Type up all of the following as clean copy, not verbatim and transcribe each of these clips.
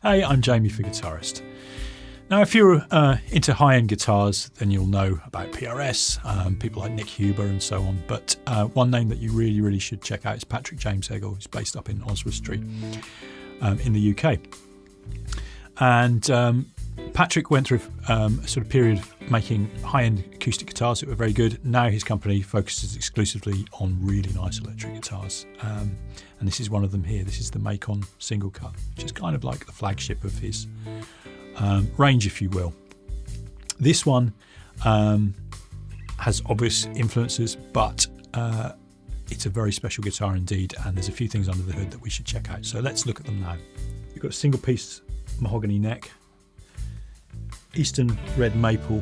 Hey, I'm Jamie for Guitarist. Now, if you're into high-end guitars, then you'll know about PRS, people like Nick Huber and so on. But one name that you really should check out is Patrick James Eggle, who's based up in Oswestry in the UK. And Patrick went through a sort of period of making high-end acoustic guitars that were very good. Now his company focuses exclusively on really nice electric guitars. And this is one of them here. This is the Macon single cut, which is kind of like the flagship of his range, if you will. This one has obvious influences, but it's a very special guitar indeed, and there's a few things under the hood that we should check out. So let's look at them now. You've got a single piece mahogany neck, Eastern red maple,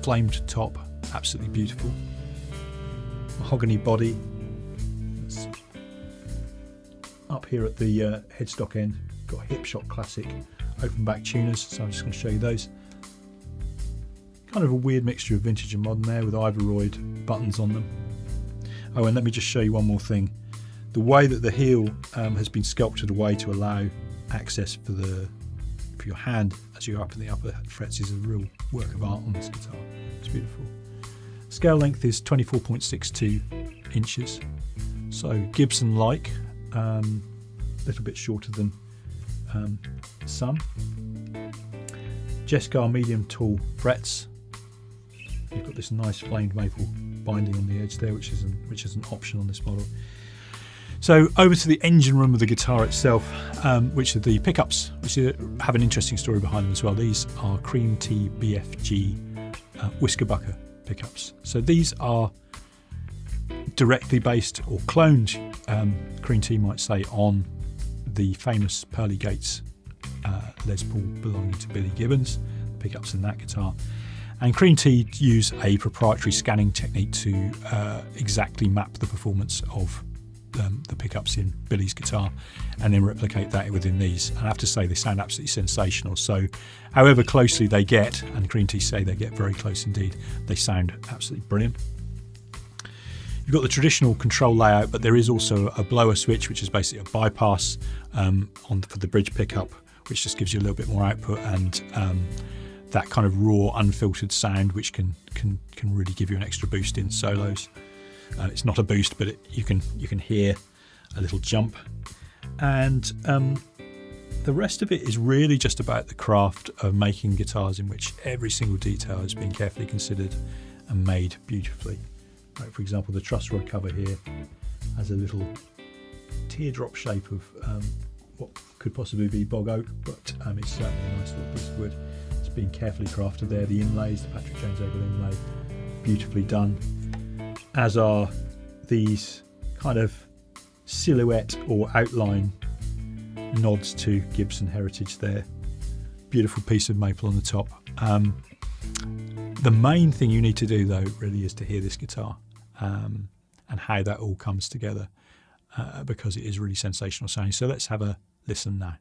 flamed top, absolutely beautiful. Mahogany body. That's up here at the headstock end, got hip shot classic open back tuners, so I'm just going to show you those. Kind of a weird mixture of vintage and modern there with Ivaroid buttons on them. Oh, and let me just show you one more thing. The way that the heel has been sculpted away to allow access for your hand as you're up in the upper frets is a real work of art on this guitar. It's beautiful. Scale length is 24.62 inches, so Gibson-like, a little bit shorter than some. Jescar medium tall frets. You've got this nice flamed maple binding on the edge there, which is an option on this model. So over to the engine room of the guitar itself, which are the pickups, which have an interesting story behind them as well. These are Cream Tea BFG Whiskerbucker pickups. So these are directly based or cloned, Cream Tea might say, on the famous Pearly Gates Les Paul belonging to Billy Gibbons, pickups in that guitar. And Cream Tea use a proprietary scanning technique to exactly map the performance of the pickups in Billy's guitar and then replicate that within these. And I have to say they sound absolutely sensational. So however closely they get, and Cream Tea say they get very close indeed, they sound absolutely brilliant. You've got the traditional control layout, but there is also a blower switch, which is basically a bypass for the bridge pickup, which just gives you a little bit more output and that kind of raw, unfiltered sound, which can really give you an extra boost in solos. It's not a boost, but you can hear a little jump. And the rest of it is really just about the craft of making guitars in which every single detail has been carefully considered and made beautifully. Like, for example, the truss rod cover here has a little teardrop shape of what could possibly be bog oak, but it's certainly a nice little piece of wood. It's been carefully crafted there. The inlays, the Patrick James Eggle inlay, beautifully done, as are these kind of silhouette or outline nods to Gibson heritage there. Beautiful piece of maple on the top. The main thing you need to do, though, really is to hear this guitar and how that all comes together, because it is really sensational sounding. So let's have a listen now.